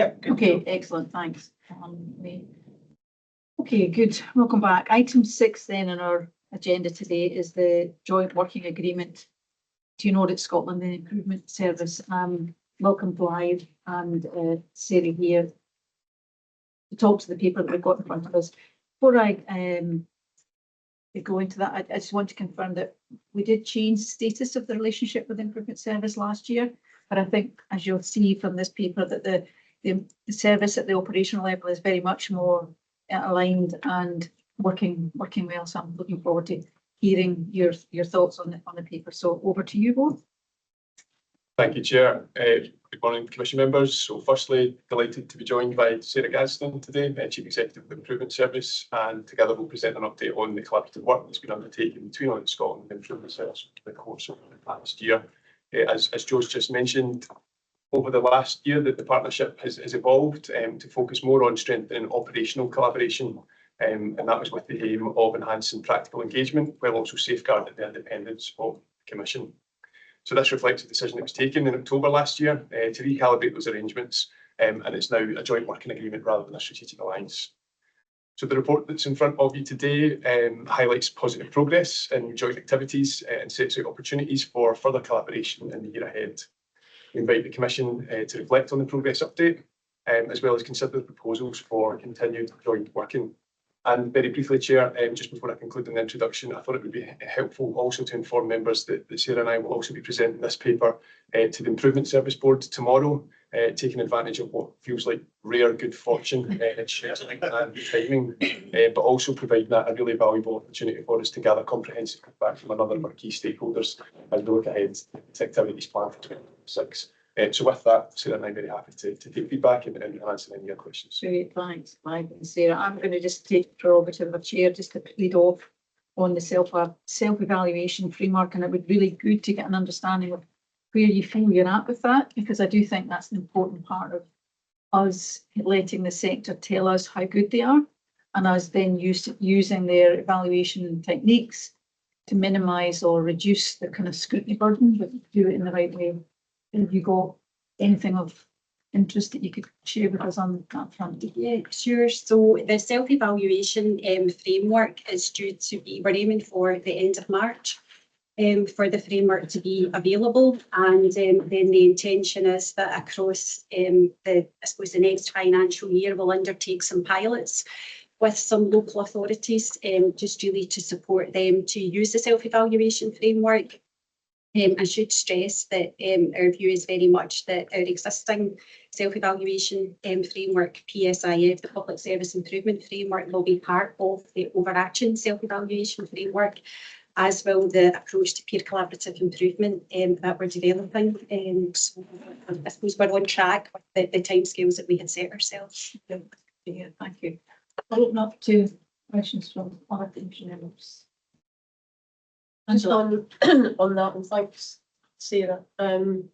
Yep. Okay, excellent, thanks. Okay, good. Welcome back. Item 6 then on our agenda today is the joint working agreement to Audit Scotland and Improvement Service. Welcome Blythe and Sarah here to talk to the paper that we've got in front of us. Before I go into that, I just want to confirm that we did change the status of the relationship with the Improvement Service last year, but I think, as you'll see from this paper, that the service at the operational level is very much more aligned and working well. So I'm looking forward to hearing your thoughts on the paper. So over to you both. Thank you, Chair. Good morning, Commission members. So firstly, delighted to be joined by Sarah Gadsden today, Chief Executive of the Improvement Service, and together we'll present an update on the collaborative work that's been undertaken between Audit Scotland and the Improvement Service over the course of the past year. As Joe's just mentioned, over the last year that the partnership has evolved to focus more on strengthening operational collaboration, and that was with the aim of enhancing practical engagement while also safeguarding the independence of the Commission. So this reflects a decision that was taken in October last year to recalibrate those arrangements, and it's now a joint working agreement rather than a strategic alliance. So the report that's in front of you today highlights positive progress in joint activities and sets out opportunities for further collaboration in the year ahead. We invite the Commission to reflect on the progress update, as well as consider proposals for continued joint working. And very briefly, Chair, just before I conclude in the introduction, I thought it would be helpful also to inform members that Sarah and I will also be presenting this paper to the Improvement Service Board tomorrow, taking advantage of what feels like rare good fortune and timing, but also providing that a really valuable opportunity for us to gather comprehensive feedback from another of our key stakeholders as we look ahead to activities planned for 2026. So with that, Sarah and I are very happy to take feedback and answer any of your questions. Great, thanks, Blythe and Sarah. I'm going to just take the prerogative of chair just to lead off on the self-evaluation framework, and it would be really good to get an understanding of where you feel you're at with that, because I do think that's an important part of us letting the sector tell us how good they are, and us then using their evaluation techniques to minimise or reduce the kind of scrutiny burden, but do it in the right way. Have you got anything of interest that you could share with us on that front? Yeah, sure. So the self-evaluation framework is due to be, we're aiming for the end of March for the framework to be available. And then the intention is that across I suppose the next financial year, we'll undertake some pilots with some local authorities, just really to support them to use the self-evaluation framework. I should stress that our view is very much that our existing self-evaluation framework, PSIF, the Public Service Improvement Framework, will be part of the overarching self-evaluation framework, as will the approach to peer collaborative improvement that we're developing. So I suppose we're on track with the timescales that we had set ourselves. Yeah, thank you. I'll open up to questions from other commissioners. Just on that, and thanks, Sarah. And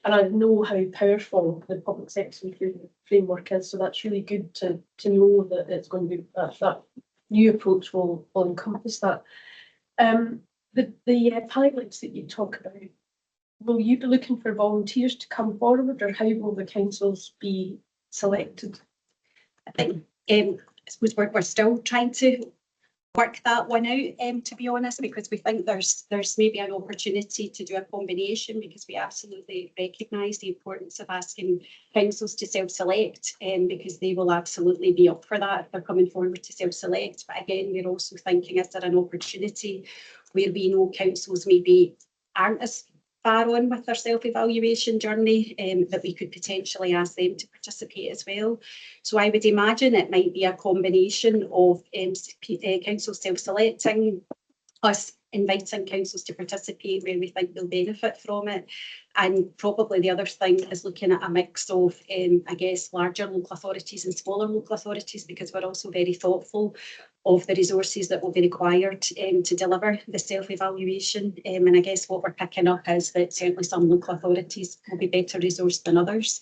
I know how powerful the public sector improvement framework is, so that's really good to know that it's going to be that new approach will encompass that. The pilots that you talk about, will you be looking for volunteers to come forward, or how will the councils be selected? I think I suppose we're still trying to work that one out, to be honest, because we think there's maybe an opportunity to do a combination, because we absolutely recognise the importance of asking councils to self-select, because they will absolutely be up for that if they're coming forward to self-select. But again, we're also thinking, is there an opportunity where we know councils maybe aren't as far on with their self-evaluation journey, that we could potentially ask them to participate as well. So I would imagine it might be a combination of council self-selecting, us inviting councils to participate where we think they'll benefit from it. And probably the other thing is looking at a mix of, I guess, larger local authorities and smaller local authorities, because we're also very thoughtful of the resources that will be required to deliver the self-evaluation. And I guess what we're picking up is that certainly some local authorities will be better resourced than others.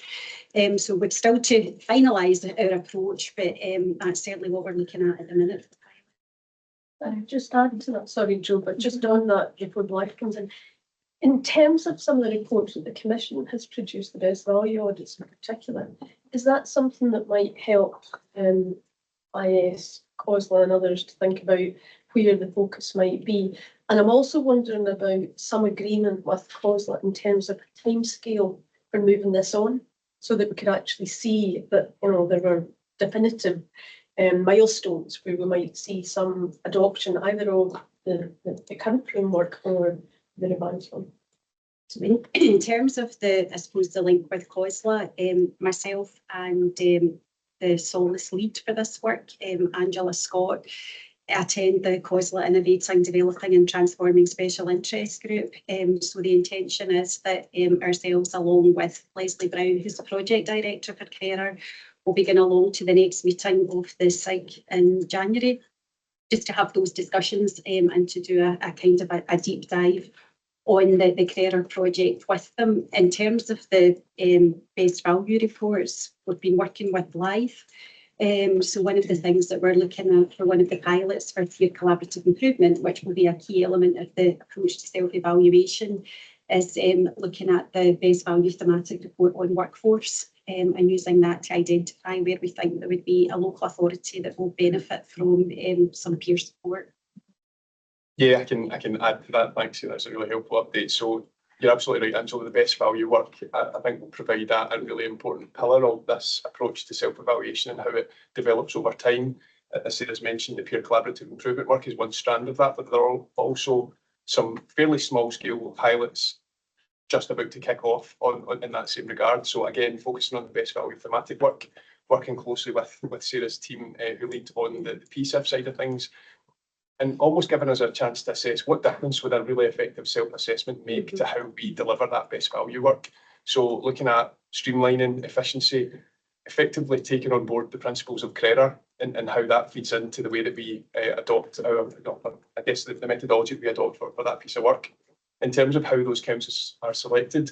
So we're still to finalise our approach, but that's certainly what we're looking at the minute. Just add to that, sorry, Joe, but just on that before Blythe comes in terms of some of the reports that the Commission has produced, the best value audits in particular, is that something that might help IS, COSLA and others to think about where the focus might be? And I'm also wondering about some agreement with COSLA in terms of a timescale for moving this on, so that we could actually see that, you know, there were definitive milestones where we might see some adoption either of the current framework or the revised one. So in terms of the, I suppose, the link with COSLA, myself and the Solus lead for this work, Angela Scott, attend the COSLA Innovating, Developing and Transforming Special Interest Group. So the intention is that ourselves, along with Leslie Brown, who's the Project Director for Carer, will be going along to the next meeting of the SIG in January, just to have those discussions and to do a kind of a deep dive on the Carer project with them. In terms of the best value reports, we've been working with Blythe. So one of the things that we're looking at for one of the pilots for peer collaborative improvement, which will be a key element of the approach to self-evaluation, is looking at the best value thematic report on workforce and using that to identify where we think there would be a local authority that will benefit from some peer support. Yeah, I can add to that. Thanks. That's a really helpful update. So you're absolutely right, Angela. The best value work, I think, will provide a really important pillar of this approach to self-evaluation and how it develops over time. As Sarah's mentioned, the peer collaborative improvement work is one strand of that, but there are also some fairly small-scale pilots just about to kick off in that same regard. So again, focusing on the best value thematic work, working closely with Sarah's team who lead on the PSIF side of things, and almost giving us a chance to assess what difference would a really effective self-assessment make to how we deliver that best value work. So looking at streamlining, efficiency, effectively taking on board the principles of Carer and how that feeds into the way that we adopt I guess, the methodology that we adopt for that piece of work. In terms of how those councils are selected,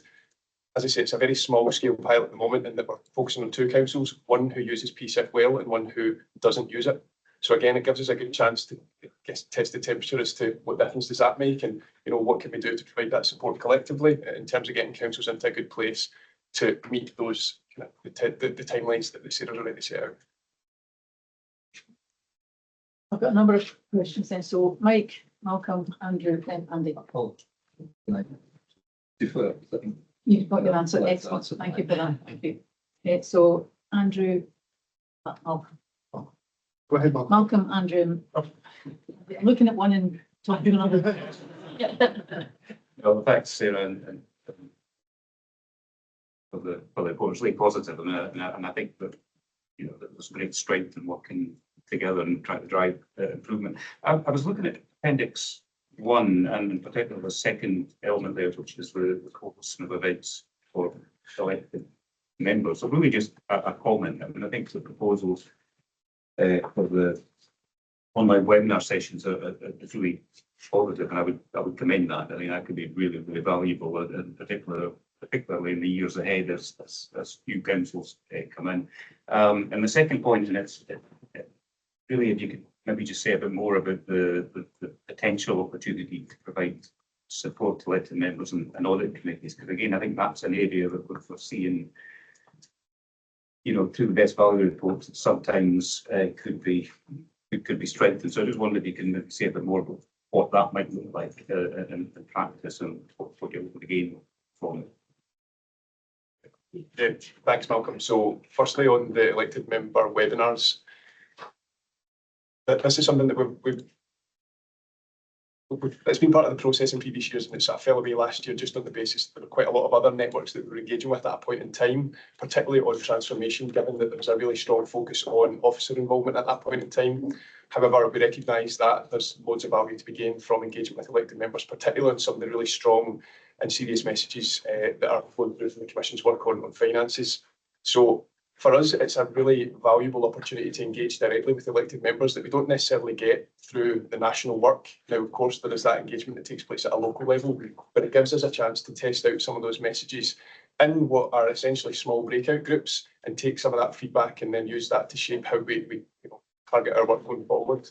as I say, it's a very small scale pilot at the moment, and that we're focusing on 2 councils, one who uses PSIF well and one who doesn't use it. So again, it gives us a good chance to test the temperature as to what difference does that make, and what can we do to provide that support collectively in terms of getting councils into a good place to meet those the timelines that the Sarah's already set out. I've got a number of questions then. So Mike, Malcolm, Andrew, then Andy. Can I defer? You've got your answer. Excellent. So thank you for that. Thank you. So Andrew, Malcolm. Go ahead, Malcolm, Andrew. I'm looking at one and talking another. Well, thanks, Sarah, and for the reports, really positive, and I think that that there's great strength in working together and trying to drive improvement. I was looking at Appendix 1, and in particular the second element there, which is the hosting of events for elected members. So really just a comment. I mean, I think the proposals for the online webinar sessions are really positive, and I would commend that. I mean, that could be really, really valuable, and particularly in the years ahead as new councils come in. And the second point, and it's really, if you could maybe just say a bit more about the potential opportunity to provide support to elected members and audit committees, because again, I think that's an area that we're foreseeing, through the best value reports, that sometimes could be strengthened. So I just wondered if you can maybe say a bit more about what that might look like in practice and what you're looking to gain from it. Yeah, thanks, Malcolm. So firstly, on the elected member webinars, this is something that it's been part of the process in previous years, and it sort of fell away last year just on the basis that there were quite a lot of other networks that we were engaging with at a point in time, particularly on transformation, given that there was a really strong focus on officer involvement at that point in time. However, we recognise that there's loads of value to be gained from engagement with elected members, particularly on some of the really strong and serious messages that are flowing through from the Commission's work on finances. So for us, it's a really valuable opportunity to engage directly with elected members that we don't necessarily get through the national work. Now, of course, there is that engagement that takes place at a local level, but it gives us a chance to test out some of those messages in what are essentially small breakout groups and take some of that feedback and then use that to shape how we target our work going forward.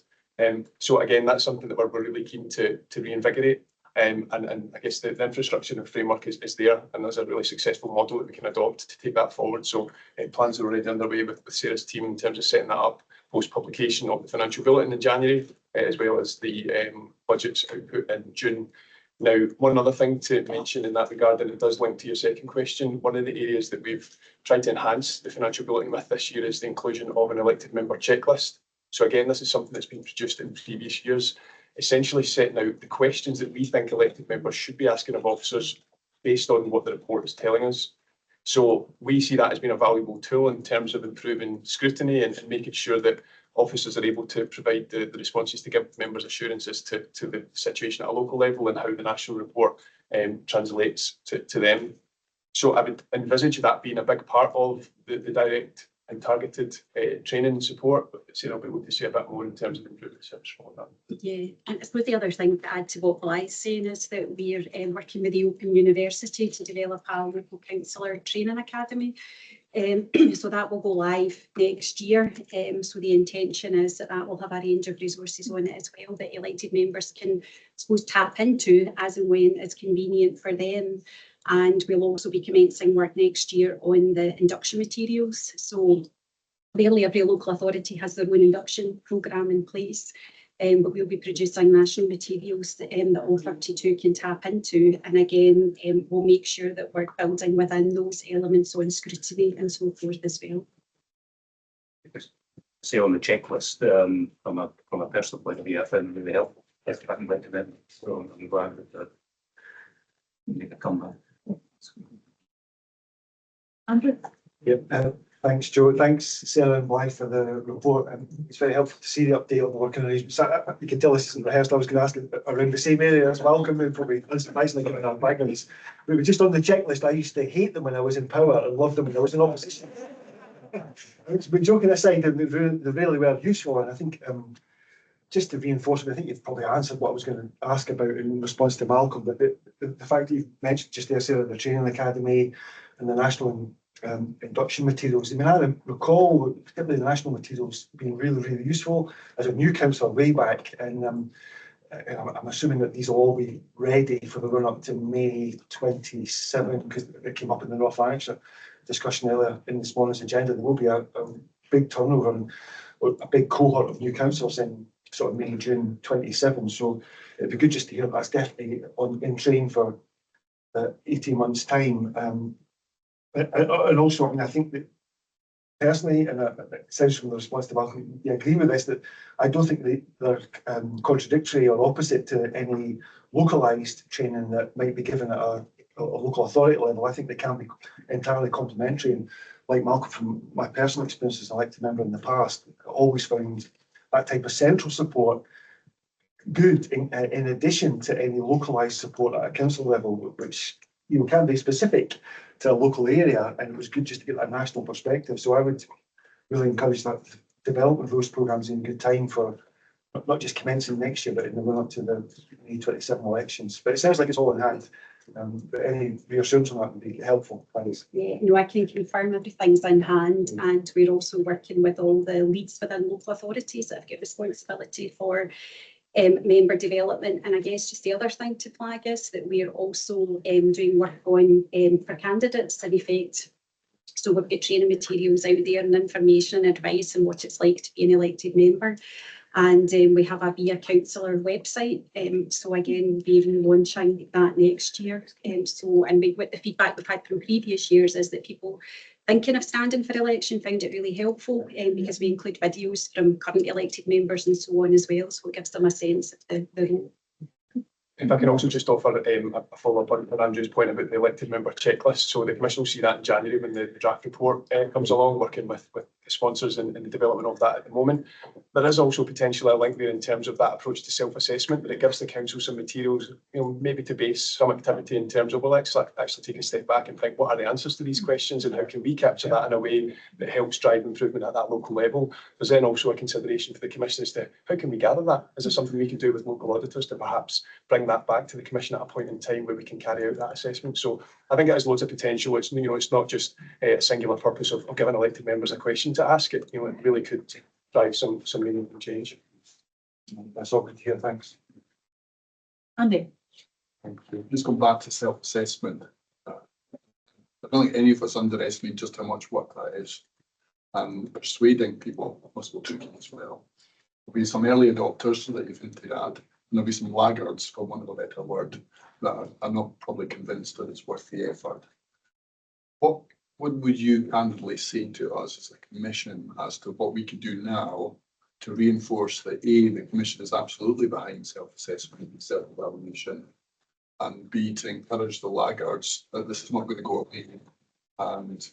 So again, that's something that we're really keen to reinvigorate. And I guess the infrastructure and framework is there, and there's a really successful model that we can adopt to take that forward. So plans are already underway with Sarah's team in terms of setting that up post-publication of the financial bulletin in January, as well as the budgets output in June. Now, one other thing to mention in that regard, and it does link to your second question, one of the areas that we've tried to enhance the financial bulletin with this year is the inclusion of an elected member checklist. So again, this is something that's been produced in previous years, essentially setting out the questions that we think elected members should be asking of officers based on what the report is telling us. So we see that as being a valuable tool in terms of improving scrutiny and making sure that officers are able to provide the responses to give members assurances to the situation at a local level and how the national report translates to them. So I would envisage that being a big part of the direct and targeted training and support. But Sarah will be able to say a bit more in terms of improving the service for that. Yeah, and I suppose the other thing to add to what Bly's saying is that we're working with the Open University to develop a local councillor training academy. So that will go live next year. So the intention is that will have a range of resources on it as well that elected members can, I suppose, tap into as and when it's convenient for them. And we'll also be commencing work next year on the induction materials. So nearly every local authority has their own induction programme in place. But we'll be producing national materials that all 32 can tap into. And again, we'll make sure that we're building within those elements on scrutiny and so forth as well. Say on the checklist, from a personal point of view, I found it really helpful. If I can recommend it. So I'm glad that make a comeback. Andrew? Yep. Thanks, Joe. Thanks, Sarah and Blythe, for the report. It's very helpful to see the update on the working arrangements. You can tell this isn't rehearsed. I was going to ask around the same area as Malcolm, and probably unsurprisingly given our backgrounds. We were just on the checklist. I used to hate them when I was in power and loved them when I was in opposition. But joking aside, they really were useful, and I think just to reinforce it, I think you've probably answered what I was going to ask about in response to Malcolm. But the fact that you've mentioned just there, Sarah, the training academy and the national induction materials. I mean, I recall particularly the national materials being really, really useful as a new councillor way back, and I'm assuming that these will all be ready for the run up to May 27, because it came up in the North Lanarkshire discussion earlier in this morning's agenda. There will be a big turnover and a big cohort of new councillors in sort of May, June 27. So it'd be good just to hear that's definitely in train for 18 months' time. And also, I mean, I think that personally, and it sounds from the response to Malcolm, you agree with this, that I don't think they're contradictory or opposite to any localised training that might be given at a local authority level. I think they can be entirely complementary. And like Malcolm, from my personal experience as an elected member in the past, I always found that type of central support good in addition to any localised support at a council level, which can be specific to a local area, and it was good just to get that national perspective. So I would really encourage that development of those programmes in good time for not just commencing next year, but in the run up to the May 27 elections. But it sounds like it's all in hand. But any reassurance on that would be helpful. Thanks. Yeah, no, I can confirm everything's in hand, and we're also working with all the leads within local authorities that have got responsibility for member development. And I guess just the other thing to flag is that we're also doing work on for candidates in effect. So we've got training materials out there and information and advice on what it's like to be an elected member. And we have a Be a Councillor website. So again, we're launching that next year. With the feedback we've had from previous years is that people thinking of standing for election found it really helpful because we include videos from current elected members and so on as well. So it gives them a sense of the role. If I can also just offer a follow-up on Andrew's point about the elected member checklist. So the Commission will see that in January when the draft report comes along, working with the sponsors in the development of that at the moment. There is also potentially a link there in terms of that approach to self-assessment, but it gives the council some materials, maybe to base some activity in terms of, well, actually take a step back and think, what are the answers to these questions and how can we capture that in a way that helps drive improvement at that local level? There's then also a consideration for the Commission as to how can we gather that? Is there something we can do with local auditors to perhaps bring that back to the Commission at a point in time where we can carry out that assessment? So I think it has loads of potential. It's it's not just a singular purpose of giving elected members a question to ask. It it really could drive some meaningful change. That's all good to hear. Thanks. Andy? Just going back to self-assessment. I don't think any of us underestimate just how much work that is. And persuading people must be tricky as well. There'll be some early adopters that you've hinted at, and there'll be some laggards, for want of a better word, that are not probably convinced that it's worth the effort. What would you candidly say to us as a commission as to what we could do now to reinforce that A, the commission is absolutely behind self-assessment and self-evaluation, and B, to encourage the laggards that this is not going to go away. And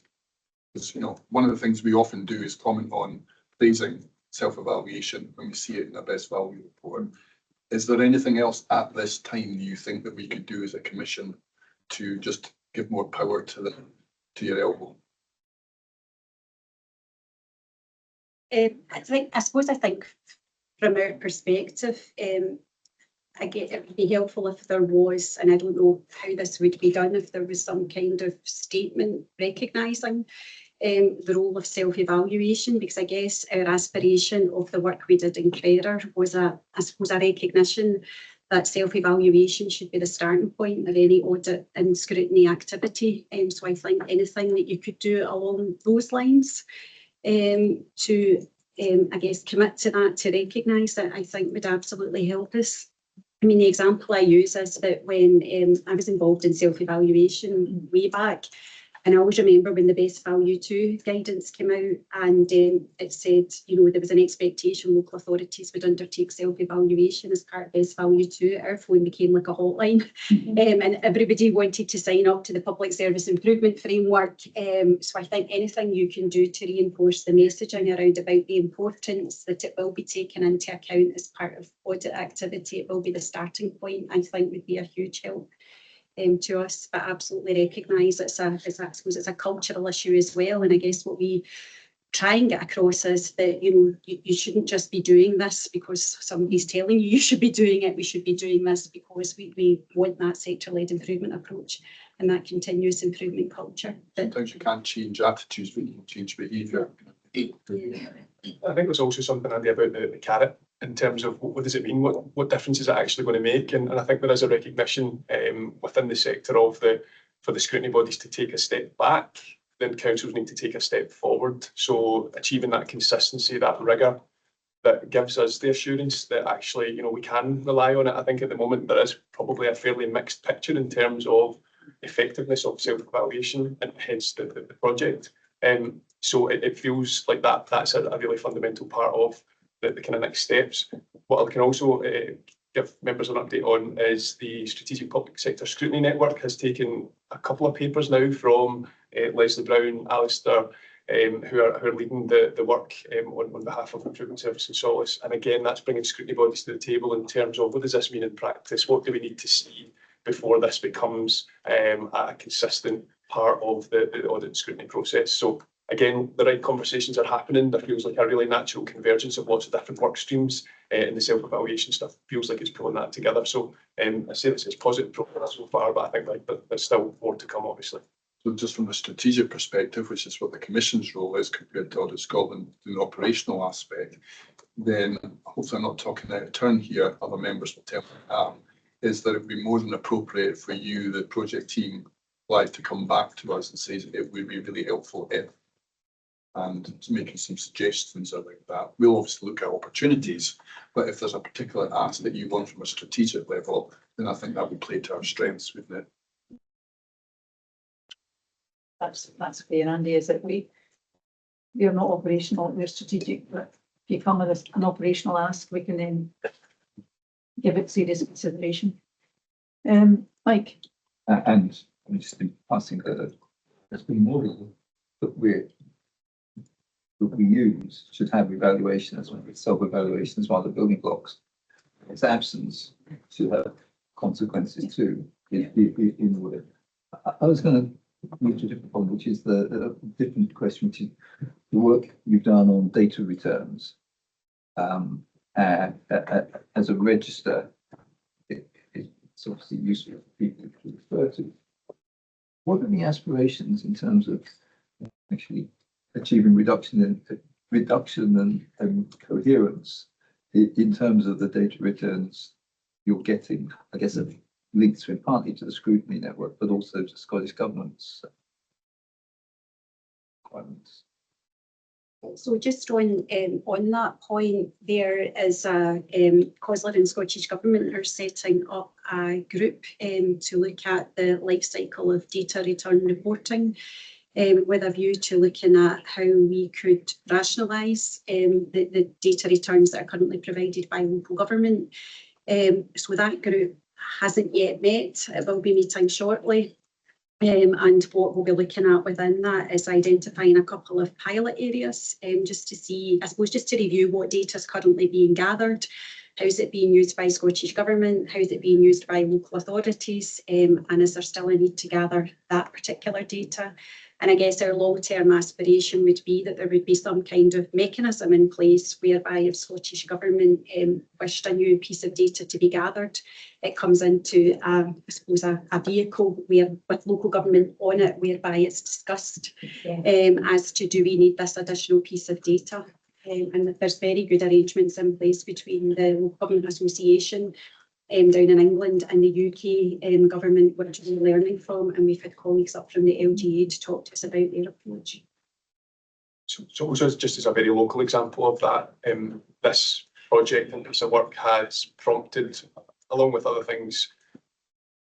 because, you know, one of the things we often do is comment on praising self-evaluation when we see it in a best value report. Is there anything else at this time you think that we could do as a commission to just give more power to your elbow? I suppose from our perspective, again, it would be helpful if there was, and I don't know how this would be done, if there was some kind of statement recognising the role of self-evaluation, because I guess our aspiration of the work we did in Crerar was I suppose a recognition that self-evaluation should be the starting point of any audit and scrutiny activity. So I think anything that you could do along those lines to, I guess, commit to that, to recognise that, I think would absolutely help us. I mean, the example I use is that when I was involved in self-evaluation way back, and I always remember when the Best Value 2 guidance came out, and it said, you know, there was an expectation local authorities would undertake self-evaluation as part of Best Value 2. Our phone became like a hotline, and everybody wanted to sign up to the Public Service Improvement Framework. So I think anything you can do to reinforce the messaging around about the importance that it will be taken into account as part of audit activity, it will be the starting point, I think would be a huge help. To us, but absolutely recognise I suppose it's a cultural issue as well. And I guess what we try and get across is that, you know, you shouldn't just be doing this because somebody's telling you should be doing it. We should be doing this because we want that sector-led improvement approach and that continuous improvement culture. Sometimes you can't change attitudes, but you can change behaviour. I think there's also something, Andy, about the carrot in terms of what does it mean? What difference is it actually going to make? And I think there is a recognition within the sector for the scrutiny bodies to take a step back, then councils need to take a step forward. So achieving that consistency, that rigour, that gives us the assurance that actually, you know, we can rely on it. I think at the moment there is probably a fairly mixed picture in terms of effectiveness of self-evaluation and hence the project. So it feels like that's a really fundamental part of the kind of next steps. What I can also give members an update on is the Strategic Public Sector Scrutiny Network has taken a couple of papers now from Leslie Brown, Alistair, who are leading the work on behalf of Improvement Service and Solace. And again, that's bringing scrutiny bodies to the table in terms of what does this mean in practice? What do we need to see before this becomes a consistent part of the audit and scrutiny process? So again, the right conversations are happening. There feels like a really natural convergence of lots of different work streams, and the self-evaluation stuff feels like it's pulling that together. So I say this is positive progress so far, but I think like there's still more to come, obviously. So just from a strategic perspective, which is what the Commission's role is compared to Audit Scotland, the operational aspect, then hopefully I'm not talking out of turn here, other members will tell me that, is that it would be more than appropriate for you, the project team, like to come back to us and say it would be really helpful if, and making some suggestions like that. We'll obviously look at opportunities, but if there's a particular ask that you want from a strategic level, then I think that would play to our strengths, wouldn't it? That's fair, Andy, is that we are not operational, we're strategic, but if you come with an operational ask, we can then give it serious consideration. Mike. And I'm just in passing that there's been model that we use should have evaluation as well, self-evaluation as one of the building blocks. Its absence should have consequences too in a way. I was going to move to a different point, which is the different question, which is the work you've done on data returns. As a register, it's obviously useful for people to refer to. What are the aspirations in terms of actually achieving reduction and coherence in terms of the data returns you're getting? I guess linked through partly to the scrutiny network, but also to Scottish Government's requirements. So just on that point, there is COSLA and Scottish Government are setting up a group to look at the life cycle of data return reporting with a view to looking at how we could rationalise the data returns that are currently provided by local government. So that group hasn't yet met. It will be meeting shortly. And what we'll be looking at within that is identifying a couple of pilot areas, just to see, I suppose, just to review what data is currently being gathered, how is it being used by Scottish Government, how is it being used by local authorities, and is there still a need to gather that particular data? And I guess our long-term aspiration would be that there would be some kind of mechanism in place whereby if Scottish Government wished a new piece of data to be gathered, it comes into, I suppose, a vehicle where with local government on it, whereby it's discussed as to do we need this additional piece of data. And there's very good arrangements in place between the Local Government Association down in England and the UK government, which we're learning from, and we've had colleagues up from the LGA to talk to us about their approach. So also just as a very local example of that, this project and piece of work has prompted, along with other things,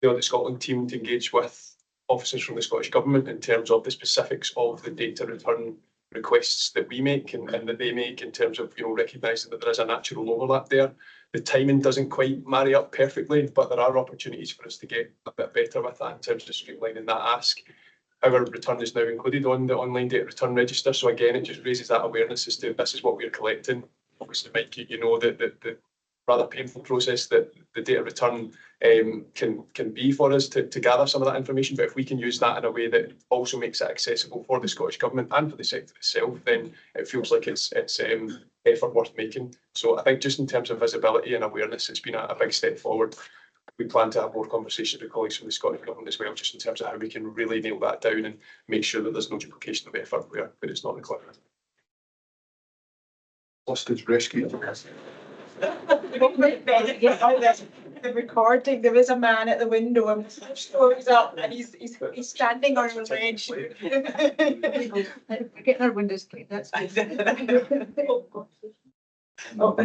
the Audit Scotland team to engage with officers from the Scottish Government in terms of the specifics of the data return requests that we make and that they make, in terms of, recognising that there is a natural overlap there. The timing doesn't quite marry up perfectly, but there are opportunities for us to get a bit better with that in terms of streamlining that ask. Our return is now included on the online data return register, so again, it just raises that awareness as to this is what we're collecting. Obviously, Mike, you know that the rather painful process that the data return can be for us to gather some of that information, but if we can use that in a way that also makes it accessible for the Scottish Government and for the sector itself, then it feels like it's effort worth making. So I think just in terms of visibility and awareness, it's been a big step forward. We plan to have more conversations with colleagues from the Scottish Government as well, just in terms of how we can really nail that down and make sure that there's no duplication of effort where it's not required. Hostage rescue. The recording, there was a man at the window and the switch door was up and he's standing on a ledge. We're getting our windows clean, that's good. Oh,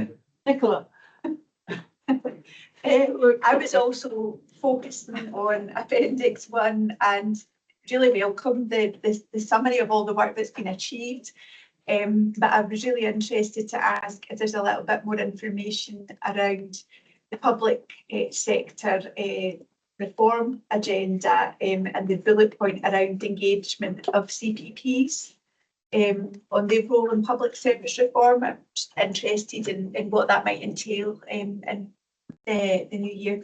Nicola. I was also focusing on Appendix 1 and really welcome the summary of all the work that's been achieved. But I was really interested to ask if there's a little bit more information around the public sector reform agenda and the bullet point around engagement of CPPs on their role in public service reform. I'm just interested in what that might entail in the new year.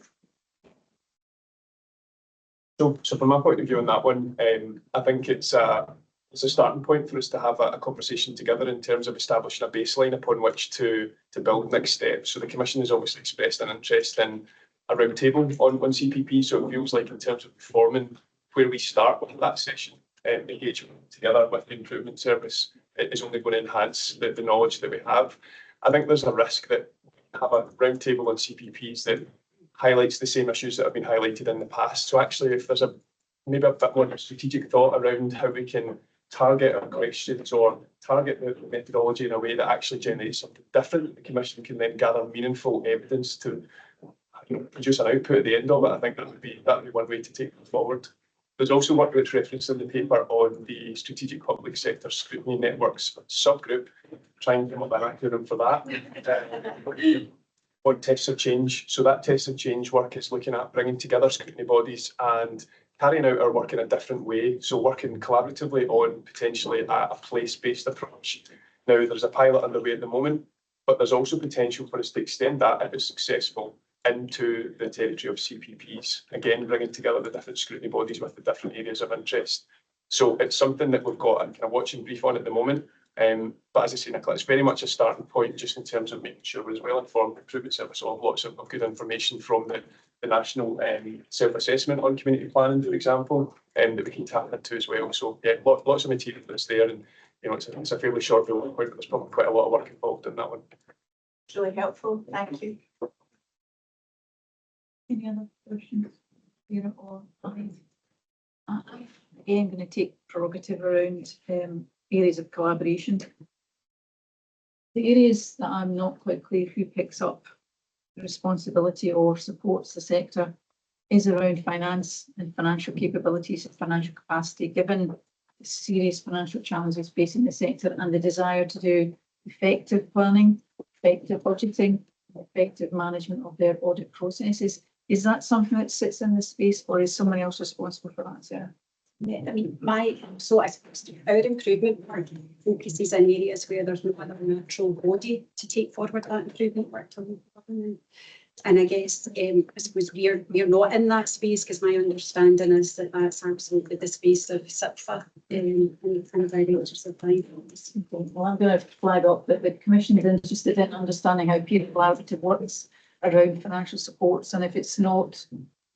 So from my point of view on that one, I think it's a starting point for us to have a conversation together in terms of establishing a baseline upon which to build next steps. So the Commission has obviously expressed an interest in a roundtable on CPP. So it feels like in terms of reforming where we start with that session, engagement together with the improvement service is only going to enhance the knowledge that we have. I think there's a risk that we have a roundtable on CPPs that highlights the same issues that have been highlighted in the past. So actually, if there's maybe a bit more strategic thought around how we can target our questions or target the methodology in a way that actually generates something different, the Commission can then gather meaningful evidence to produce an output at the end of it. I think that would be one way to take it forward. There's also work that's referenced in the paper on the Strategic Public Sector Scrutiny Networks subgroup, trying to come up with an acronym for that. On tests of change. So that test of change work is looking at bringing together scrutiny bodies and carrying out our work in a different way. So working collaboratively on potentially a place-based approach. Now there's a pilot underway at the moment, but there's also potential for us to extend that if it's successful into the territory of CPPs. Again, bringing together the different scrutiny bodies with the different areas of interest. So it's something that we've got a kind of watching brief on at the moment. But as I say, Nicola, it's very much a starting point just in terms of making sure we're as well informed. Improvement Service will have lots of good information from the national self-assessment on community planning, for example, that we can tap into as well. So yeah, lots of material that's there, and it's a fairly short bullet point, but there's probably quite a lot of work involved in that one. It's really helpful. Thank you. Any other questions? Vera or I. I'm again going to take prerogative around areas of collaboration. The areas that I'm not quite clear who picks up the responsibility or supports the sector is around finance and financial capabilities and financial capacity, given the serious financial challenges facing the sector and the desire to do effective planning, effective budgeting, effective management of their audit processes. Is that something that sits in this space, or is someone else responsible for that, Sarah? Yeah, I mean, so I suppose our improvement work focuses in areas where there's no other natural body to take forward that improvement work to local government. And I guess, I suppose we're not in that space, because my understanding is that that's absolutely the space of SIPFA and directors of finance. Well, I'm going to flag up that the Commission is interested in understanding how peer collaborative works around financial supports, and if it's not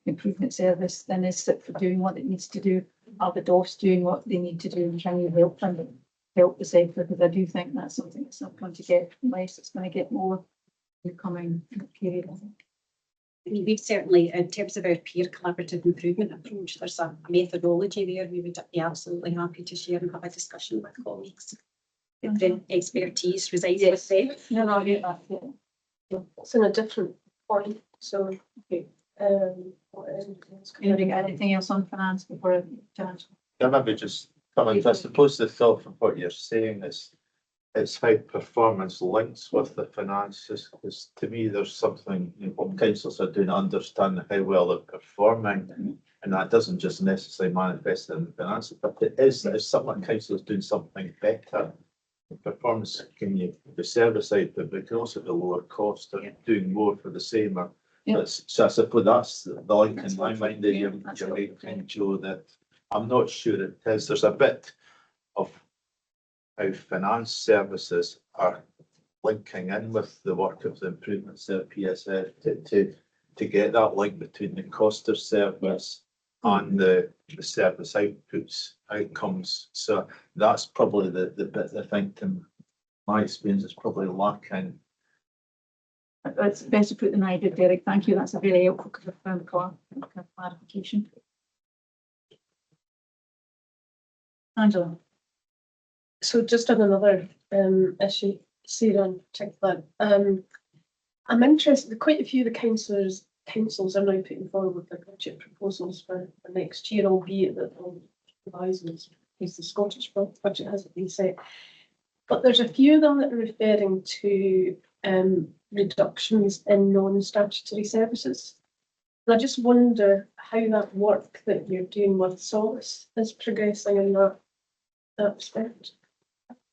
improvement service, then is SIPFA doing what it needs to do? Are the DOFs doing what they need to do, and can you help them help the sector? Because I do think that's something that's not going to get less, it's going to get more in the coming period. I think. I mean, we've certainly, in terms of our peer collaborative improvement approach, there's a methodology there. We would be absolutely happy to share and have a discussion with colleagues. If the expertise resides with them. No, I get that. Yeah. It's in a different point, so. Okay. Anything else? Anything else on finance before I judge? Yeah, maybe just comment. I suppose the thought from what you're saying is it's how performance links with the finances, because to me there's something what councils are doing to understand how well they're performing, and that doesn't just necessarily manifest in the finances, but it is if someone council is doing something better. Performance can you the service side, but it can also be lower cost or doing more for the same. Or Yeah. so I suppose that's the link in my mind that you're making, Joe, that I'm not sure it is. There's a bit of how finance services are linking in with the work of the improvements at PSF to get that link between the cost of service and the service outcomes. So that's probably the bit I think, in my experience, is probably lacking. It's better put than I did, Derek. Thank you. That's a very helpful clarification. Angela. So just on another issue, Sarah in particular, I'm interested, quite a few of the councils are now putting forward their budget proposals for next year, albeit that they'll revise those, because the Scottish budget hasn't been set. But there's a few of them that are referring to reductions in non-statutory services. And I just wonder how that work that you're doing with Solace is progressing in that respect.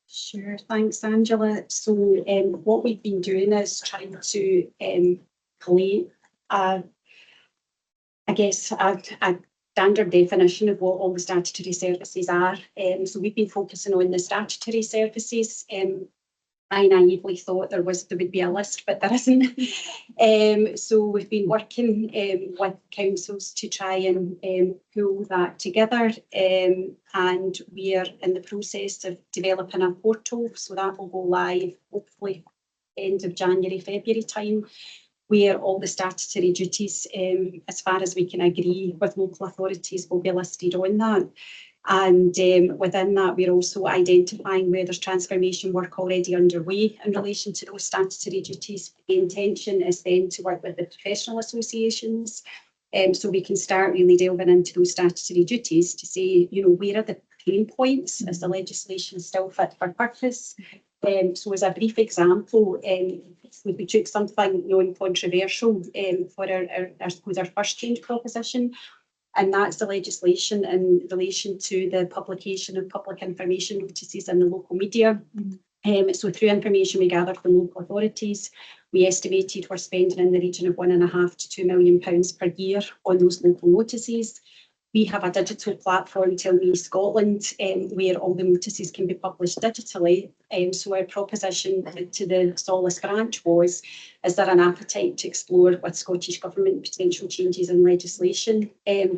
Sure, thanks, Angela. So what we've been doing is trying to collate, I guess, a standard definition of what all the statutory services are. So we've been focusing on the statutory services. I naively thought there would be a list, but there isn't. So we've been working with councils to try and pull that together, and we are in the process of developing a portal. So that will go live hopefully end of January, February time, where all the statutory duties, as far as we can agree with local authorities, will be listed on that. And within that, we're also identifying where there's transformation work already underway in relation to those statutory duties. The intention is then to work with the professional associations, so we can start really delving into those statutory duties to say, you know, where are the pain points? Is the legislation still fit for purpose? So as a brief example, we took something non-controversial for our first change proposition. And that's the legislation in relation to the publication of public information notices in the local media. So through information we gathered from local authorities, we estimated we're spending in the region of £1.5 to £2 million per year on those local notices. We have a digital platform, Tell Me Scotland, where all the notices can be published digitally. So our proposition to the Solace branch was, is there an appetite to explore with Scottish Government potential changes in legislation?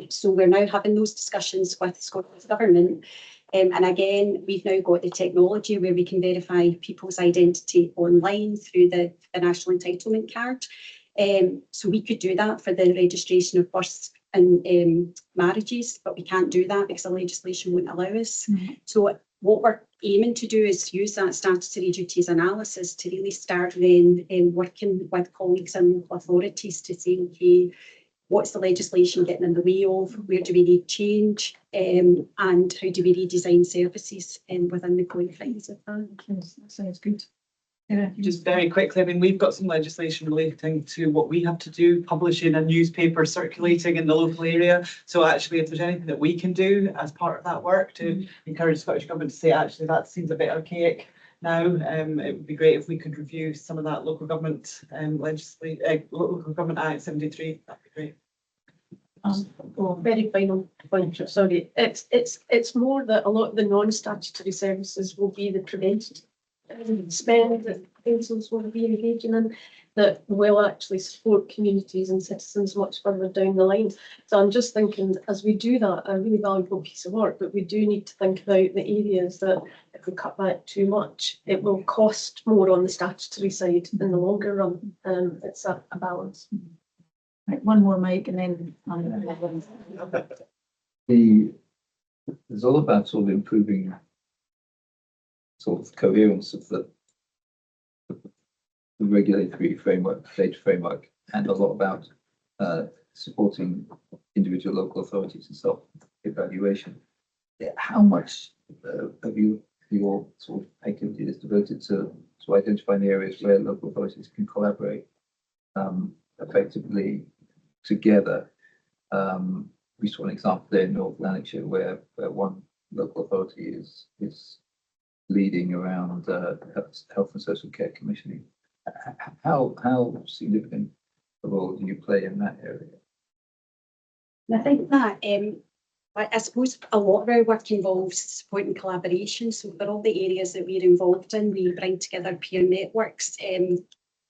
So we're now having those discussions with Scottish Government. And again, we've now got the technology where we can verify people's identity online through the National Entitlement Card. So we could do that for the registration of births marriages, but we can't do that because the legislation won't allow us. Mhm. So what we're aiming to do is use that statutory duties analysis to really start then working with colleagues and local authorities to say, okay, what's the legislation getting in the way of? Where do we need change? And how do we redesign services within the confines of that? Yes, that sounds good. Yeah. Just very quickly, I mean, we've got some legislation relating to what we have to do, publishing a newspaper circulating in the local area. So actually, if there's anything that we can do as part of that work to encourage Scottish Government to say, actually, that seems a bit archaic now, it would be great if we could review some of that local government local government Act 73. That'd be great. Very final point, sorry. It's more that a lot of the non-statutory services will be the preventive spend that councils will be engaging in that will actually support communities and citizens much further down the line. So I'm just thinking, as we do that, a really valuable piece of work, but we do need to think about the areas that if we cut back too much, it will cost more on the statutory side in the longer run. It's a balance. Right, one more mic and then. It's all about sort of improving sort of coherence of the regulatory framework, data framework, and a lot about supporting individual local authorities and self-evaluation. How much of your sort of activity is devoted to identifying areas where local authorities can collaborate effectively together? We saw an example there in North Lanarkshire where one local authority is leading around health and social care commissioning. How significant a role do you play in that area? And I think that I suppose a lot of our work involves support and collaboration. So for all the areas that we're involved in, we bring together peer networks and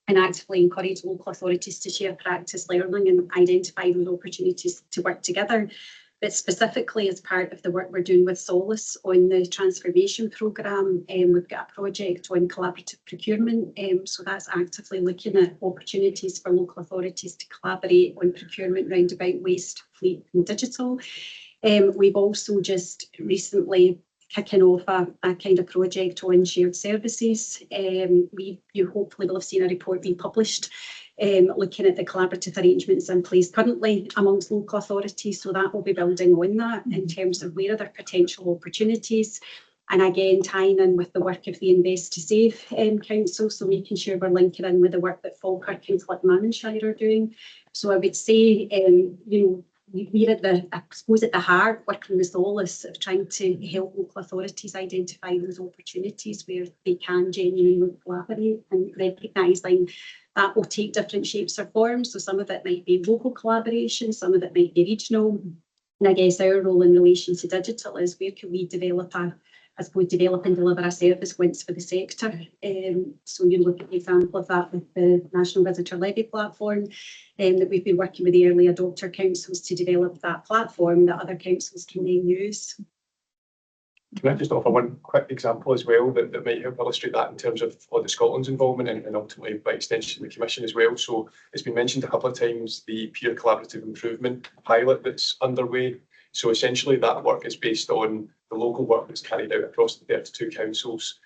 actively encourage local authorities to share practice learning and identify those opportunities to work together. But specifically as part of the work we're doing with Solace on the transformation programme, we've got a project on collaborative procurement. So that's actively looking at opportunities for local authorities to collaborate on procurement roundabout waste, fleet and digital. We've also just recently kicking off a kind of project on shared services. You hopefully will have seen a report being published looking at the collaborative arrangements in place currently amongst local authorities. So that will be building on that in terms of where are there potential opportunities. And again, tying in with the work of the Invest to Save Council, so making sure we're linking in with the work that Falkirk and Clackmannanshire are doing. So I would say, we're at the heart, working with Solace of trying to help local authorities identify those opportunities where they can genuinely collaborate and recognising that will take different shapes or forms. So some of it might be local collaboration, some of it might be regional. And I guess our role in relation to digital is where can we develop and deliver a service once for the sector. So you look at the example of that with the National Visitor Levy platform, that we've been working with the early adopter councils to develop that platform that other councils can then use. Can I just offer one quick example as well that might help illustrate that in terms of Audit Scotland's involvement and ultimately by extension the Commission as well. So it's been mentioned a couple of times, the peer collaborative improvement pilot that's underway. So essentially that work is based on the local work that's carried out across the 32 councils.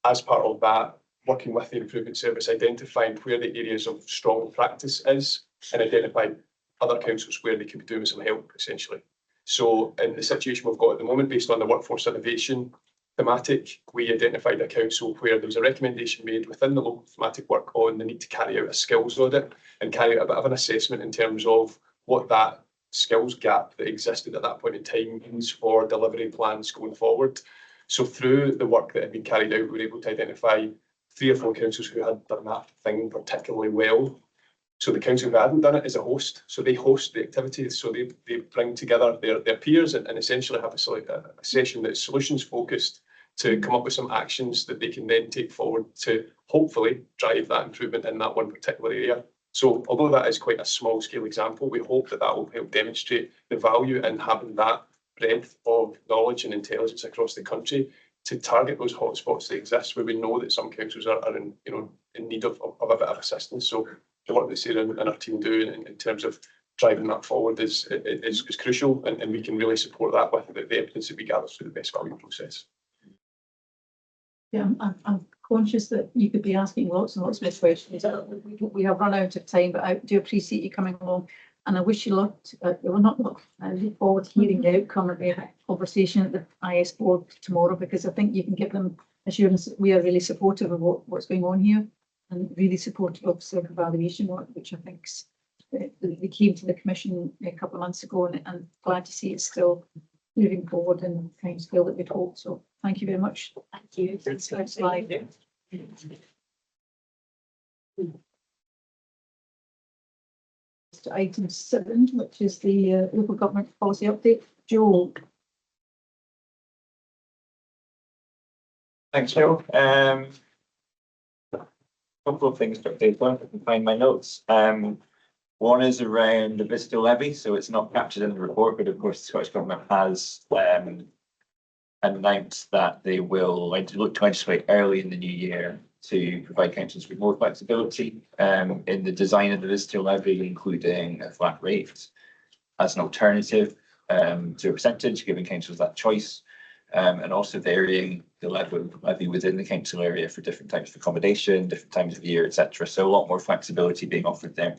As part of that, working with the improvement service, identifying where the areas of strong practice is and identifying other councils where they could be doing with some help, essentially. So in the situation we've got at the moment, based on the workforce innovation thematic, we identified a council where there was a recommendation made within the local thematic work on the need to carry out a skills audit and carry out a bit of an assessment in terms of what that skills gap that existed at that point in time means for delivery plans going forward. So through the work that had been carried out, we were able to identify 3 or 4 councils who had done that thing particularly well. So the council who hadn't done it is a host. So they host the activities. So they bring together their peers and essentially have a session that's solutions focused to come up with some actions that they can then take forward to hopefully drive that improvement in that one particular area. So although that is quite a small scale example, we hope that that will help demonstrate the value in having that breadth of knowledge and intelligence across the country to target those hotspots that exist where we know that some councils are in need of a bit of assistance. So the work that Sarah and our team do in terms of driving that forward is crucial, and we can really support that with the evidence that we gather through the best value process. Yeah, I'm conscious that you could be asking lots and lots of questions. We have run out of time, but I do appreciate you coming along. And I wish you luck, well, not luck, I look forward to hearing the outcome of the conversation at the IS board tomorrow, because I think you can give them assurance that we are really supportive of what's going on here and really supportive of self-evaluation work, which I think they came to the commission a couple of months ago, and glad to see it's still moving forward in the time scale that we'd hoped. So thank you very much. Thank you. Thanks for that slide. To item 7, which is the local government policy update. Joel. Thanks, Joe. Couple of things to update on, if I can find my notes. One is around the visitor levy, so it's not captured in the report, but of course the Scottish Government has announced that they will look to legislate early in the new year to provide councils with more flexibility in the design of the visitor levy, including a flat rate as an alternative to a percentage, giving councils that choice, and also varying the levy within the council area for different types of accommodation, different times of year, etc. So a lot more flexibility being offered there.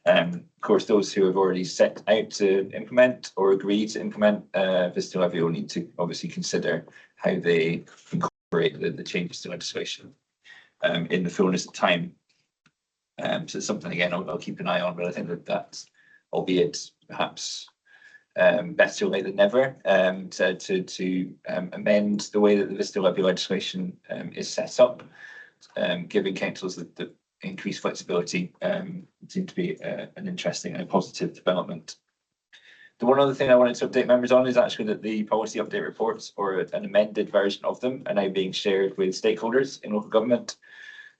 Of course, those who have already set out to implement or agree to implement visitor levy will need to obviously consider how they incorporate the changes to legislation in the fullness of time. So it's something, again, I'll keep an eye on, but I think that albeit perhaps better late than never, to amend the way that the visitor levy legislation is set up, giving councils the increased flexibility seemed to be an interesting and a positive development. The one other thing I wanted to update members on is actually that the policy update reports, or an amended version of them, are now being shared with stakeholders in local government.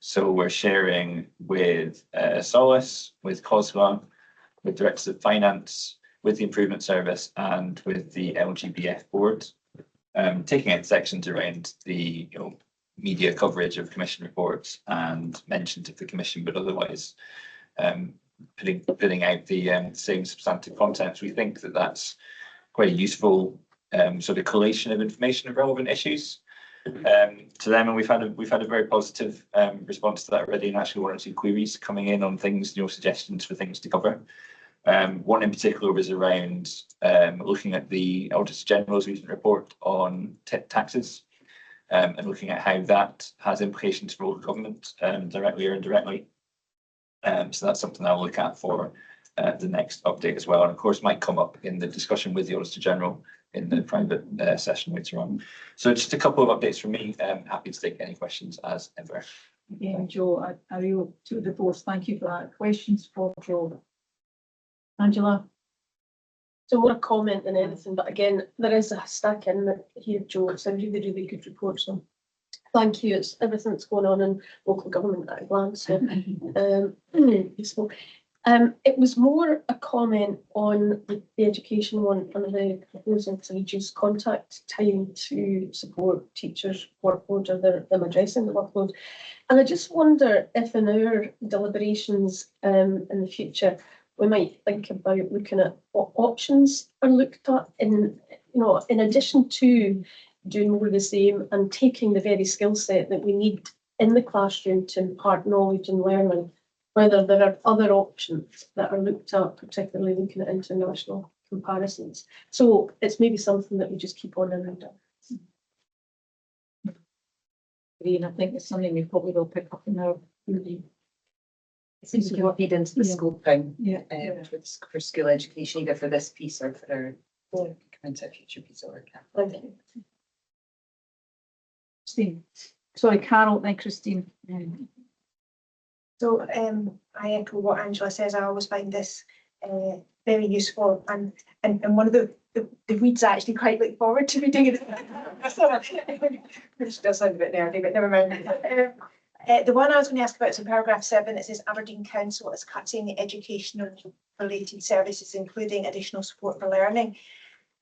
So we're sharing with Solace, with COSLA, with Directors of Finance, with the Improvement Service, and with the LGBF board, taking out sections around the media coverage of Commission reports and mentions of the Commission, but otherwise putting out the same substantive contents. We think that that's quite a useful sort of collation of information of relevant issues to them, and we've had a very positive response to that already, and actually 1 or 2 queries coming in on things, suggestions for things to cover. One in particular was around looking at the Auditor General's recent report on taxes, and looking at how that has implications for local government, directly or indirectly. So that's something I'll look at for the next update as well, and of course might come up in the discussion with the Auditor General in the private session later on. So just a couple of updates from me. Happy to take any questions as ever. Again, Joe, I really to the force. Thank you for that. Questions for Joe? Angela? So more a comment than anything, but again, there is a stack in here, Joe. It's a really, really good report. So thank you. It's everything that's going on in local government at a glance. So useful. It was more a comment on the education one, on the proposal to reduce contact time to support teachers' workload, or them addressing the workload. And I just wonder if in our deliberations in the future, we might think about looking at what options are looked at in addition to doing more of the same and taking the very skill set that we need in the classroom to impart knowledge and learning, whether there are other options that are looked at, particularly looking at international comparisons. So it's maybe something that we just keep on and on. And I think it's something we probably will pick up in our It seems to feed into the scoping for for school education, either for this piece or for come into a future piece of work. Thank you. Christine. Sorry, Carol, then Christine. So I echo what Angela says. I always find this very useful, and one of the weeds I actually quite look forward to reading it. Which does sound a bit nerdy, but never mind. The one I was going to ask about is in paragraph 7. It says Aberdeen Council is cutting educational related services, including additional support for learning.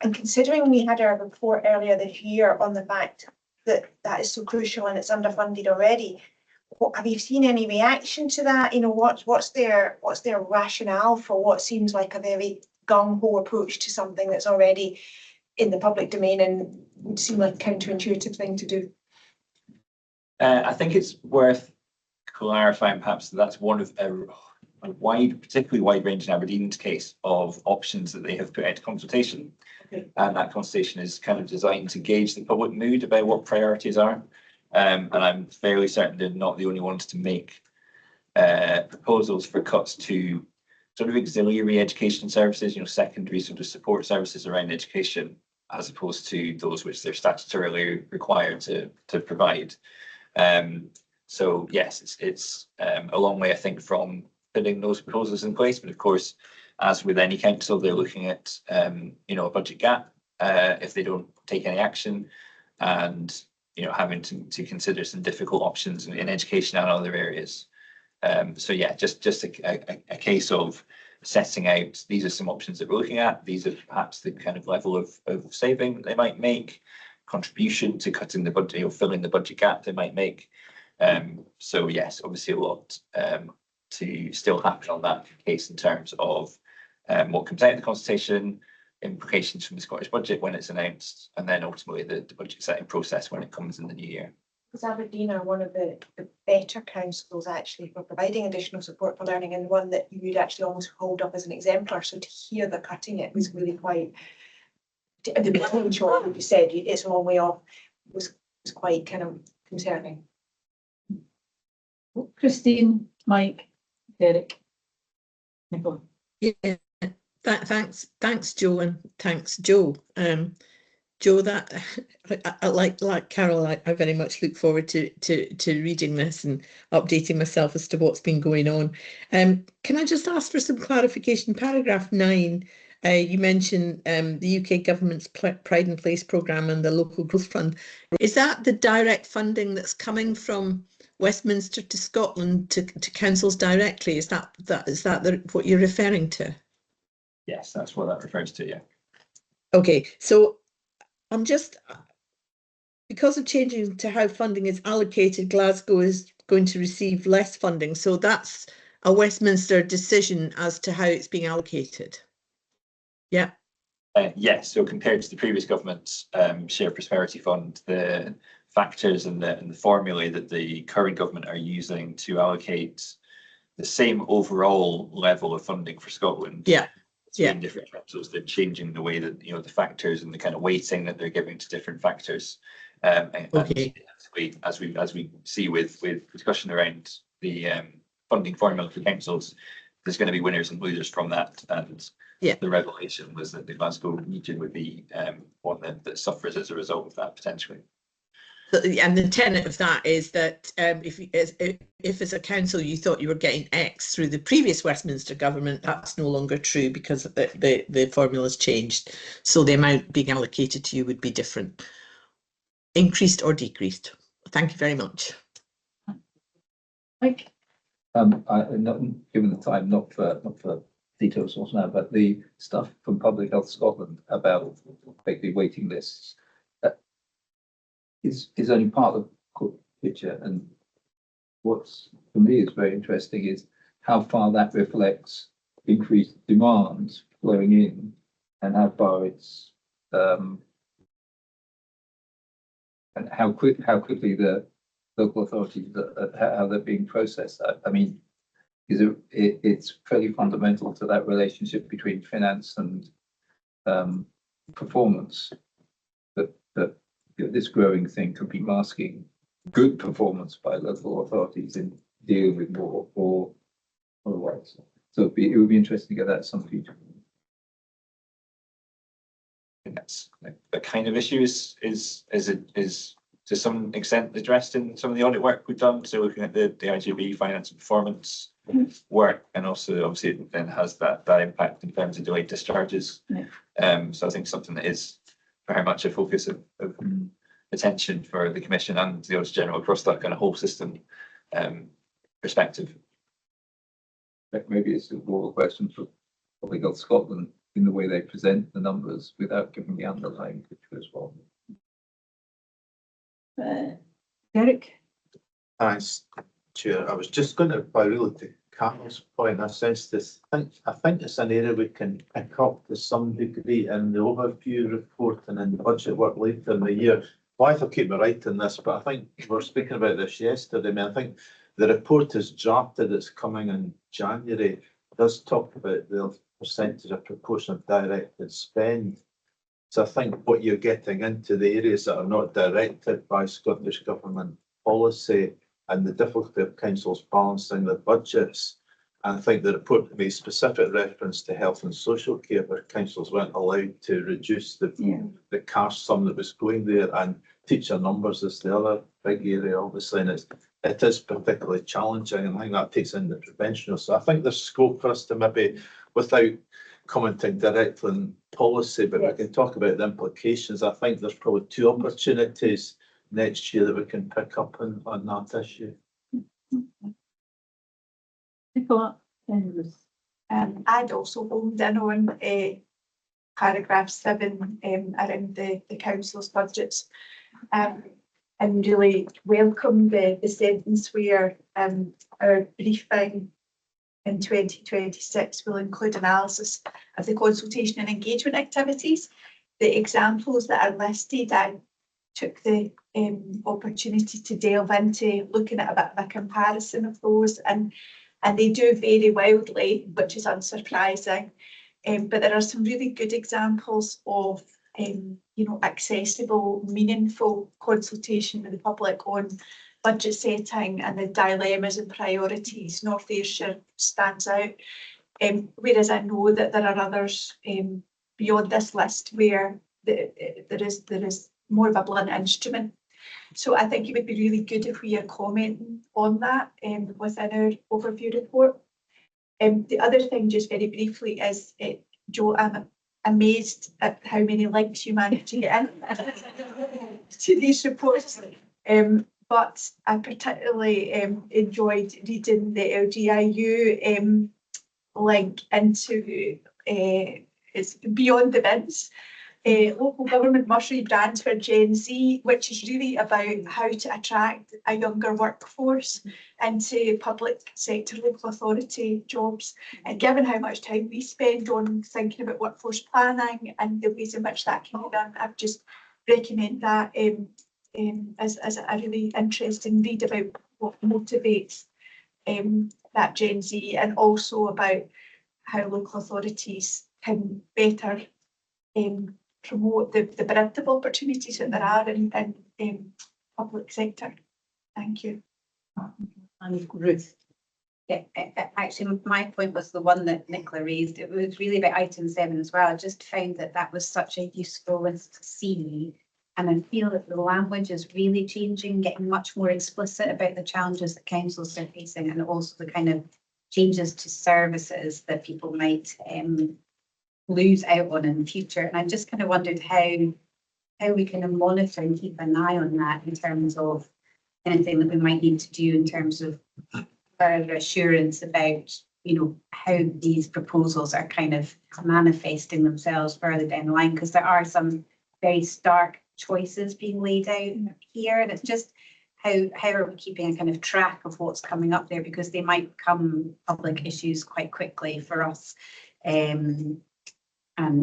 And considering we had our report earlier this year on the fact that that is so crucial and it's underfunded already, what, have you seen any reaction to that? You know, what's their rationale for what seems like a very gung-ho approach to something that's already in the public domain and would seem like a counterintuitive thing to do? I think it's worth clarifying perhaps that that's one of a particularly wide range in Aberdeen's case of options that they have put into consultation. Okay. And that consultation is kind of designed to gauge the public mood about what priorities are. And I'm fairly certain they're not the only ones to make proposals for cuts to sort of auxiliary education services, secondary sort of support services around education, as opposed to those which they're statutorily required to provide. So yes, it's a long way, I think, from putting those proposals in place. But of course, as with any council, they're looking at a budget gap if they don't take any action, and having to consider some difficult options in education and other areas. So yeah, just a case of setting out, these are some options that we're looking at. These are perhaps the kind of level of saving that they might make, contribution to cutting the budget or filling the budget gap they might make. So yes, obviously a lot to still happen on that case in terms of what comes out of the consultation, implications from the Scottish budget when it's announced, and then ultimately the budget setting process when it comes in the new year. Because Aberdeen are one of the better councils actually for providing additional support for learning, and one that you would actually almost hold up as an exemplar. So to hear they're cutting it was really quite, the potential, like you said, it's a long way off, was quite kind of concerning. Christine, Mike, Derek, Nicola. Yeah, thanks, Joe, and thanks, Joe. Joe, that I like Carol. I very much look forward to reading this and updating myself as to what's been going on. Can I just ask for some clarification? Paragraph 9, you mentioned the UK government's Pride in Place programme and the local growth fund. Is that the direct funding that's coming from Westminster to Scotland to councils directly? Is that what you're referring to? Yes, that's what that refers to, yeah. Okay, so I'm just, because of changing to how funding is allocated, Glasgow is going to receive less funding. So that's a Westminster decision as to how it's being allocated. Yeah. Yes, so compared to the previous government's Shared Prosperity Fund, the factors and the formulae that the current government are using to allocate the same overall level of funding for Scotland. Yeah. In different councils, they're changing the way that the factors and the kind of weighting that they're giving to different factors. Okay. And as we see with discussion around the funding formula for councils, there's going to be winners and losers from that. And the revelation was that the Glasgow region would be one that suffers as a result of that potentially. And the tenet of that is that if as a council you thought you were getting X through the previous Westminster government, that's no longer true because the formula's changed. So the amount being allocated to you would be different, increased or decreased. Thank you very much. Mike? Not given the time, not for details also now, but the stuff from Public Health Scotland about effectively waiting lists is only part of the picture, and what's for me is very interesting is how far that reflects increased demand flowing in and how far it's and how quickly the local authorities how they're being processed. I mean, it's fairly fundamental to that relationship between finance and performance that this growing thing could be masking good performance by local authorities in dealing with more or otherwise. So it would be interesting to get that at some future. That's the kind of issue is to some extent addressed in some of the audit work we've done. So looking at the IGB finance and performance work, and also obviously it then has that impact in terms of delayed discharges. So I think something that is very much a focus of attention for the Commission and the Auditor General across that kind of whole system perspective. Maybe it's a more question for Public Health Scotland in the way they present the numbers without giving the underlying picture as well. Derek? Thanks. Chair, I was just going to, by really to Carol's point, I sense this, I think it's an area we can pick up to some degree in the overview report and in the budget work later in the year. Blythe will keep me right in this, but I think we were speaking about this yesterday. I mean, I think the report is drafted, it's coming in January, does talk about the percentage of proportion of directed spend. So I think what you're getting into the areas that are not directed by Scottish Government policy and the difficulty of councils balancing their budgets. And I think the report made specific reference to health and social care, where councils weren't allowed to reduce the cash sum that was going there, and teacher numbers is the other big area, obviously, and it is particularly challenging, and I think that takes in the prevention. So I think there's scope for us to maybe, without commenting directly on policy, but we can talk about the implications. I think there's probably two opportunities next year that we can pick up on that issue. Nicola, I'd also honed in on paragraph 7 around the council's budgets, and really welcome the sentence where our briefing in 2026 will include analysis of the consultation and engagement activities. The examples that are listed, I took the opportunity to delve into looking at a bit of a comparison of those, and they do vary wildly, which is unsurprising. But there are some really good examples of accessible, meaningful consultation with the public on budget setting and the dilemmas and priorities. North Ayrshire stands out, whereas I know that there are others beyond this list where there is more of a blunt instrument. So I think it would be really good if we are commenting on that within our overview report. The other thing, just very briefly, is Joe, I'm amazed at how many links you manage to get in to these reports. But I particularly enjoyed reading the LGIU link into it's Beyond the Bins. Local government must rebrand for Gen Z, which is really about how to attract a younger workforce into public sector local authority jobs. And given how much time we spend on thinking about workforce planning and the ways in which that can be done, I've just recommend that as a really interesting read about what motivates that Gen Z, and also about how local authorities can better promote the breadth of opportunities that there are in public sector. Thank you. and Ruth. Yeah, actually, my point was the one that Nicola raised. It was really about item 7 as well. I just found that was such a useful list to see. And I feel that the language is really changing, getting much more explicit about the challenges that councils are facing, and also the kind of changes to services that people might lose out on in the future. And I just kind of wondered how we kind of monitor and keep an eye on that in terms of anything that we might need to do in terms of further assurance about, how these proposals are kind of manifesting themselves further down the line, because there are some very stark choices being laid out here, and it's just how are we keeping a kind of track of what's coming up there, because they might become public issues quite quickly for us. And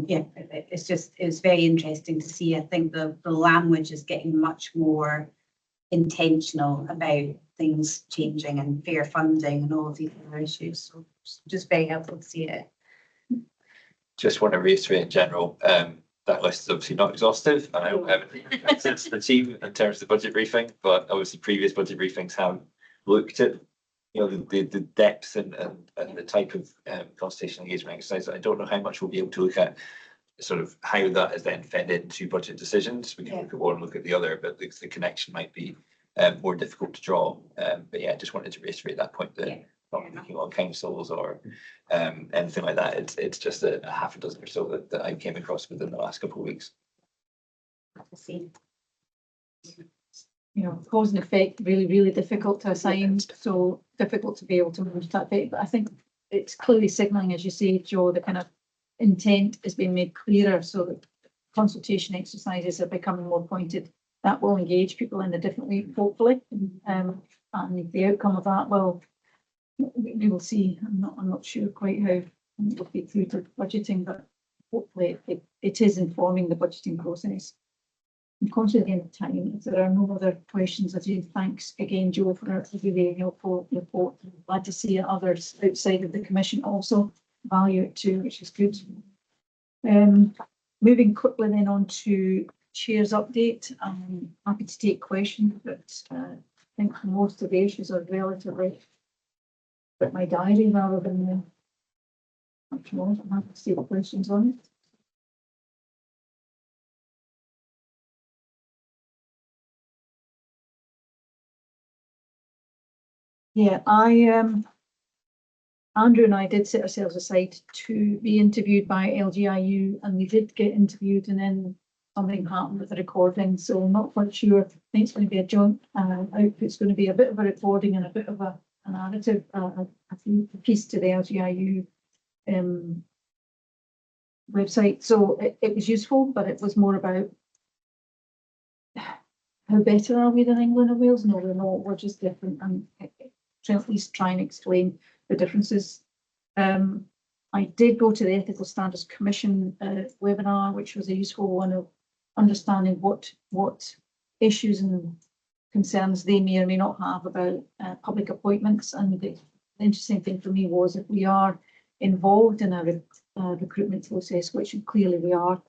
yeah, it's very interesting to see. I think the language is getting much more intentional about things changing and fair funding and all of these other issues. So it's just very helpful to see it. Just want to reiterate in general, that list is obviously not exhaustive, and I don't have any sense of the team in terms of the budget briefing, but obviously previous budget briefings have looked at the depth and the type of consultation engagement exercise. I don't know how much we'll be able to look at sort of how that is then fed into budget decisions. We can look at one, look at the other, but the connection might be more difficult to draw. But yeah, I just wanted to reiterate that point that not looking on councils or anything like that. It's just a half a dozen or so that I came across within the last couple of weeks. Cause and effect, really, really difficult to assign, so difficult to be able to manage that bit. But I think it's clearly signalling, as you say, Joe, the kind of intent is being made clearer, so that consultation exercises are becoming more pointed that will engage people in a different way, hopefully. And the outcome of that, well, we will see. I'm not sure quite how we'll get through to budgeting, but hopefully it is informing the budgeting process. I'm conscious again of time. If there are no other questions, I do thanks again, Joe, for a really helpful report. I'm glad to see others outside of the commission also value it too, which is good. Moving quickly then on to Chair's update. I'm happy to take questions, but I think most of the issues are relatively at my diary rather than much more. I'm happy to take questions on it. Yeah, Andrew and I did set ourselves aside to be interviewed by LGIU, and we did get interviewed, and then something happened with the recording, so I'm not quite sure. I think it's going to be a joint output. It's going to be a bit of a recording and a bit of a narrative, a piece to the LGIU website. So it was useful, but it was more about how better are we than England and Wales? No, we're not. We're just different, and to at least try and explain the differences. I did go to the Ethical Standards Commission webinar, which was a useful one of understanding what issues and concerns they may or may not have about public appointments. And the interesting thing for me was, if we are involved in a recruitment process, which clearly we are,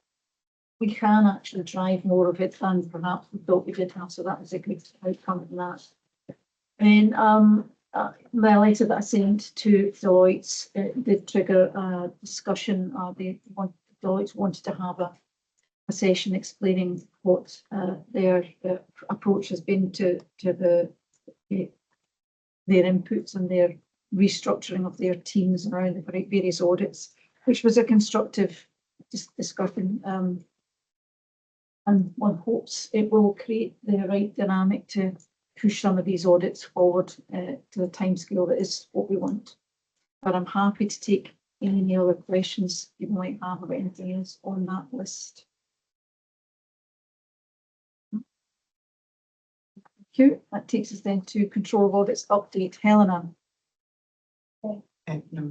we can actually drive more of it than perhaps we thought we did have. So that was a good outcome from that. And the letter that I sent to Deloitte did trigger a discussion. Deloitte wanted to have a session explaining what their approach has been to their inputs and their restructuring of their teams around the various audits, which was a constructive discussion. And one hopes it will create the right dynamic to push some of these audits forward to the timescale that is what we want. But I'm happy to take any other questions you might have about anything else on that list. Thank you. That takes us then to control of audits update. Helena. No,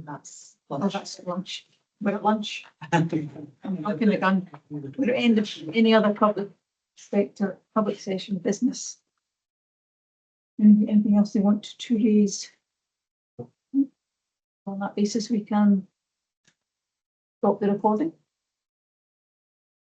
that's Oh, lunch. that's lunch. We're at lunch. I'm looking the gun. We're at end of any other public sector, public session business. Anything else they want to raise? On that basis, we can stop the recording.